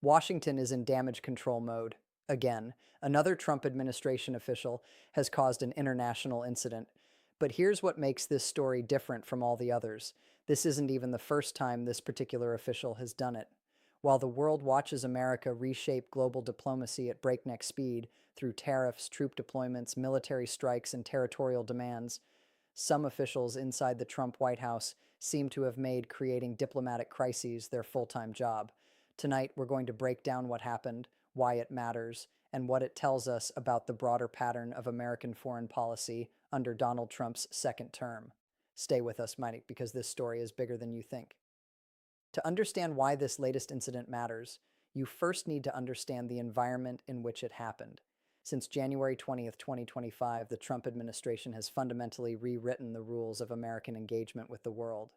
Washington is in damage control mode. Again, another Trump administration official has caused an international incident. But here's what makes this story different from all the others. This isn't even the first time this particular official has done it. While the world watches America reshape global diplomacy at breakneck speed through tariffs, troop deployments, military strikes, and territorial demands, some officials inside the Trump White House seem to have made creating diplomatic crises their full-time job. Tonight, we're going to break down what happened, why it matters, and what it tells us about the broader pattern of American foreign policy under Donald Trump's second term. Stay with us, Mike, because this story is bigger than you think. To understand why this latest incident matters, you first need to understand the environment in which it happened. Since January 20th, 2025, the Trump administration has fundamentally rewritten the rules of American engagement with the world.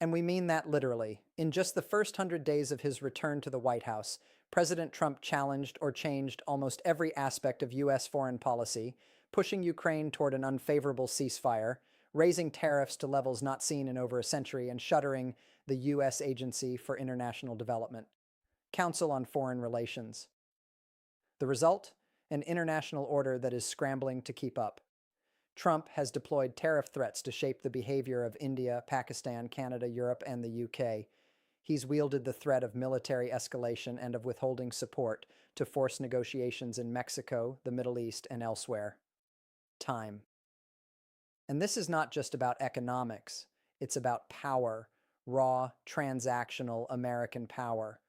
And we mean that literally. In just the first 100 days of his return to the White House, President Trump challenged or changed almost every aspect of U.S. foreign policy, pushing Ukraine toward an unfavorable ceasefire, raising tariffs to levels not seen in over a century, and shuttering the U.S. Agency for International Development, Council on Foreign Relations. The result? An international order that is scrambling to keep up. Trump has deployed tariff threats to shape the behavior of India, Pakistan, Canada, Europe, and the UK. He's wielded the threat of military escalation and of withholding support to force negotiations in Mexico, the Middle East, and elsewhere. Time. And this is not just about economics. It's about power, raw, transactional American power.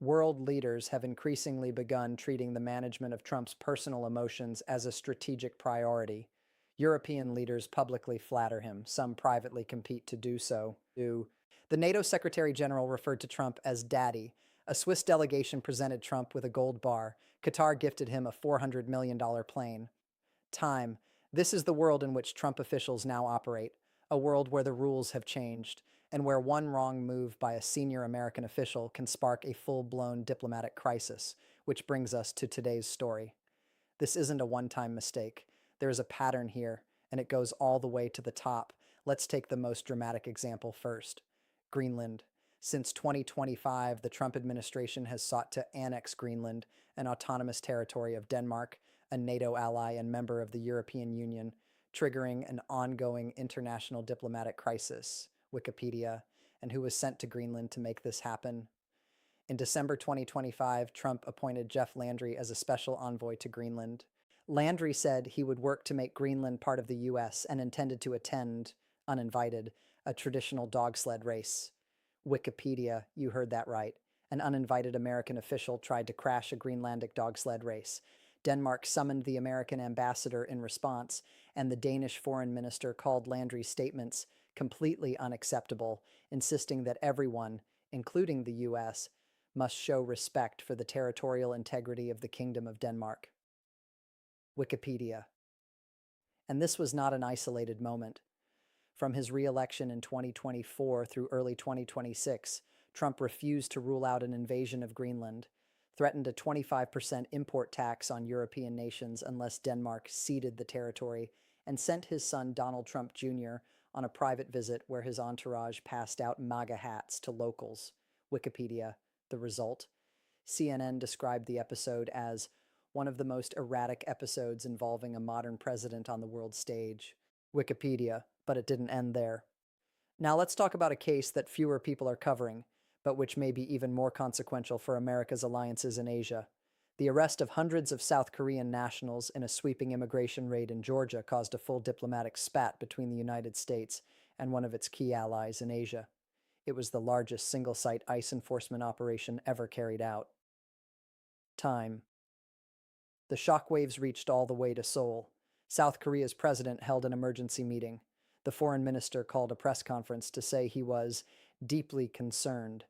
World leaders have increasingly begun treating the management of Trump's personal emotions as a strategic priority. European leaders publicly flatter him, some privately compete to do so. The NATO Secretary General referred to Trump as Daddy. A Swiss delegation presented Trump with a gold bar. Qatar gifted him a $400 million plane. Time. This is the world in which Trump officials now operate, a world where the rules have changed, and where one wrong move by a senior American official can spark a full-blown diplomatic crisis, which brings us to today's story. This isn't a one-time mistake. There is a pattern here, and it goes all the way to the top. Let's take the most dramatic example first. Greenland. Since 2025, the Trump administration has sought to annex Greenland, an autonomous territory of Denmark, a NATO ally and member of the European Union, triggering an ongoing international diplomatic crisis. Wikipedia, and who was sent to Greenland to make this happen. In December 2025, Trump appointed Jeff Landry as a special envoy to Greenland. Landry said he would work to make Greenland part of the U.S. and intended to attend, uninvited, a traditional dog sled race. Wikipedia, you heard that right. An uninvited American official tried to crash a Greenlandic dog sled race. Denmark summoned the American ambassador in response, and the Danish foreign minister called Landry's statements completely unacceptable, insisting that everyone, including the U.S., must show respect for the territorial integrity of the Kingdom of Denmark. Wikipedia. And this was not an isolated moment. From his re-election in 2024 through early 2026, Trump refused to rule out an invasion of Greenland, threatened a 25% import tax on European nations unless Denmark ceded the territory, and sent his son Donald Trump Jr. on a private visit where his entourage passed out MAGA hats to locals. Wikipedia. The result? CNN described the episode as one of the most erratic episodes involving a modern president on the world stage. Wikipedia, but it didn't end there. Now let's talk about a case that fewer people are covering, but which may be even more consequential for America's alliances in Asia. The arrest of hundreds of South Korean nationals in a sweeping immigration raid in Georgia caused a full diplomatic spat between the United States and one of its key allies in Asia. It was the largest single-site ICE enforcement operation ever carried out. Time. The shockwaves reached all the way to Seoul. South Korea's president held an emergency meeting. The foreign minister called a press conference to say he was deeply concerned.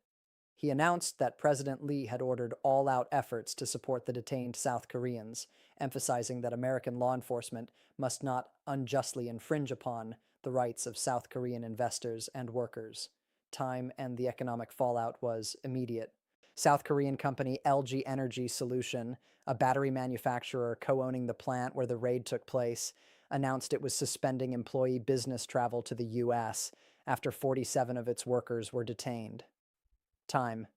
He announced that President Lee had ordered all-out efforts to support the detained South Koreans, emphasizing that American law enforcement must not unjustly infringe upon the rights of South Korean investors and workers. Time and the economic fallout was immediate. South Korean company LG Energy Solution, a battery manufacturer co-owning the plant where the raid took place, announced it was suspending employee business travel to the U.S. after 47 of its workers were detained. Time.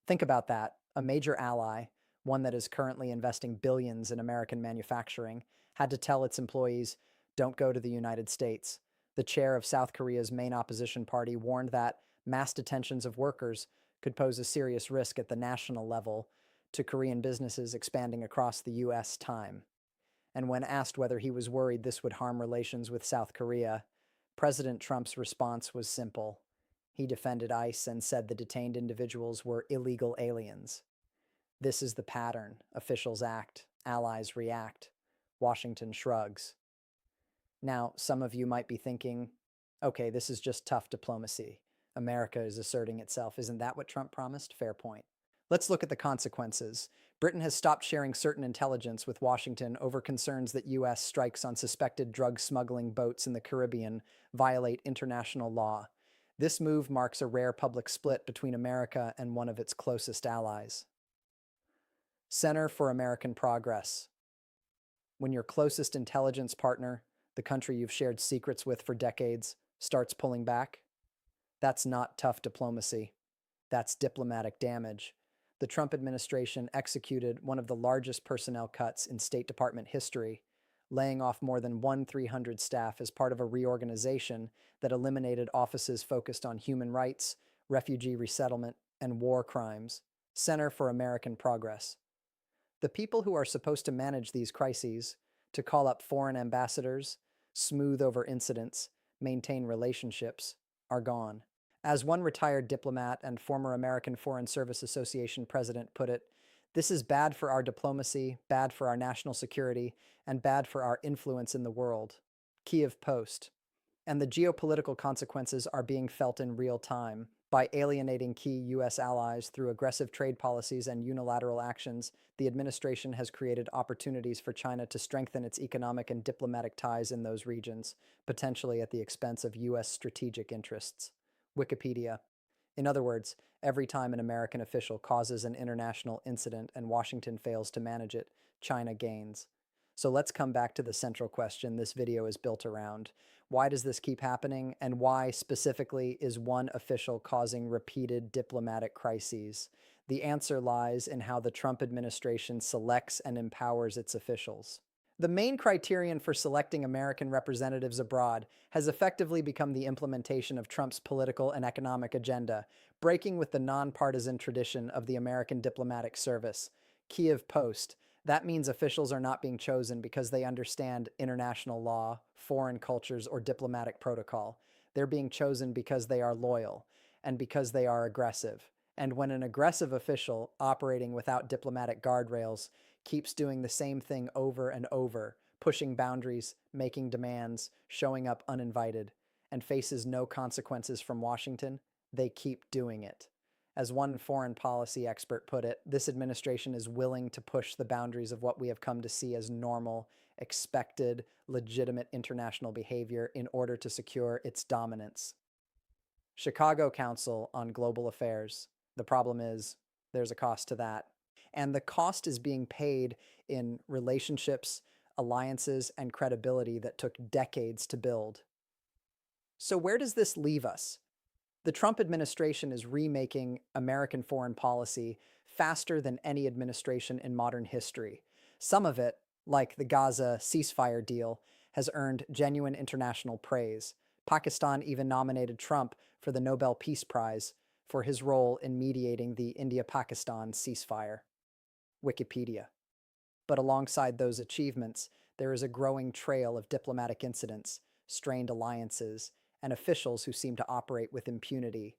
Think about that. A major ally, one that is currently investing billions in American manufacturing, had to tell its employees, don't go to the United States. The chair of South Korea's main opposition party warned that mass detentions of workers could pose a serious risk at the national level to Korean businesses expanding across the U.S. time. And when asked whether he was worried this would harm relations with South Korea, President Trump's response was simple. He defended ICE and said the detained individuals were illegal aliens. This is the pattern. Officials act, allies react. Washington shrugs. Now, some of you might be thinking, okay, this is just tough diplomacy. America is asserting itself. Isn't that what Trump promised? Fair point. Let's look at the consequences. Britain has stopped sharing certain intelligence with Washington over concerns that U.S. strikes on suspected drug smuggling boats in the Caribbean violate international law. This move marks a rare public split between America and one of its closest allies. Center for American Progress. When your closest intelligence partner, the country you've shared secrets with for decades, starts pulling back, that's not tough diplomacy. That's diplomatic damage. The Trump administration executed one of the largest personnel cuts in State Department history, laying off more than 1,300 staff as part of a reorganization that eliminated offices focused on human rights, refugee resettlement, and war crimes. Center for American Progress. The people who are supposed to manage these crises, to call up foreign ambassadors, smooth over incidents, maintain relationships, are gone. As one retired diplomat and former American Foreign Service Association president put it, this is bad for our diplomacy, bad for our national security, and bad for our influence in the world. Kiev Post. And the geopolitical consequences are being felt in real time. By alienating key U.S. allies through aggressive trade policies and unilateral actions, the administration has created opportunities for China to strengthen its economic and diplomatic ties in those regions, potentially at the expense of U.S. strategic interests. Wikipedia. In other words, every time an American official causes an international incident and Washington fails to manage it, China gains. So let's come back to the central question this video is built around. Why does this keep happening, and why specifically is one official causing repeated diplomatic crises? The answer lies in how the Trump administration selects and empowers its officials. The main criterion for selecting American representatives abroad has effectively become the implementation of Trump's political and economic agenda, breaking with the nonpartisan tradition of the American diplomatic service. Kiev Post. That means officials are not being chosen because they understand international law, foreign cultures, or diplomatic protocol. They're being chosen because they are loyal and because they are aggressive. And when an aggressive official operating without diplomatic guardrails keeps doing the same thing over and over, pushing boundaries, making demands, showing up uninvited, and faces no consequences from Washington, they keep doing it. As one foreign policy expert put it, this administration is willing to push the boundaries of what we have come to see as normal, expected, legitimate international behavior in order to secure its dominance. Chicago Council on Global Affairs. The problem is, there's a cost to that. And the cost is being paid in relationships, alliances, and credibility that took decades to build. So where does this leave us? The Trump administration is remaking American foreign policy faster than any administration in modern history. Some of it, like the Gaza ceasefire deal, has earned genuine international praise. Pakistan even nominated Trump for the Nobel Peace Prize for his role in mediating the India-Pakistan ceasefire. Wikipedia. But alongside those achievements, there is a growing trail of diplomatic incidents, strained alliances, and officials who seem to operate with impunity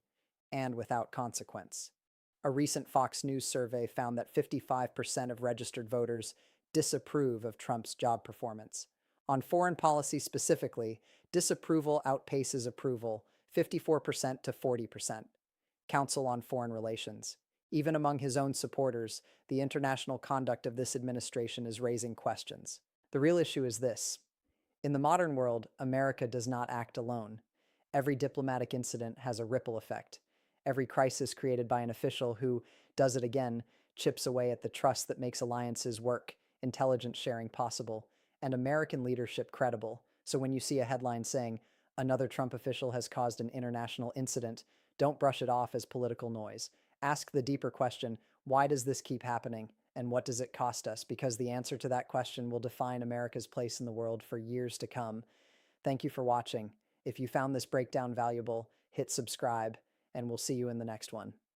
and without consequence. A recent Fox News survey found that 55% of registered voters disapprove of Trump's job performance. On foreign policy specifically, disapproval outpaces approval, 54% to 40%. Council on Foreign Relations. Even among his own supporters, the international conduct of this administration is raising questions. The real issue is this. In the modern world, America does not act alone. Every diplomatic incident has a ripple effect. Every crisis created by an official who does it again chips away at the trust that makes alliances work, intelligence sharing possible, and American leadership credible. So when you see a headline saying, another Trump official has caused an international incident, don't brush it off as political noise. Ask the deeper question, Why does this keep happening? And what does it cost us? Because the answer to that question will define America's place in the world for years to come. Thank you for watching. If you found this breakdown valuable, hit subscribe, and we'll see you in the next one.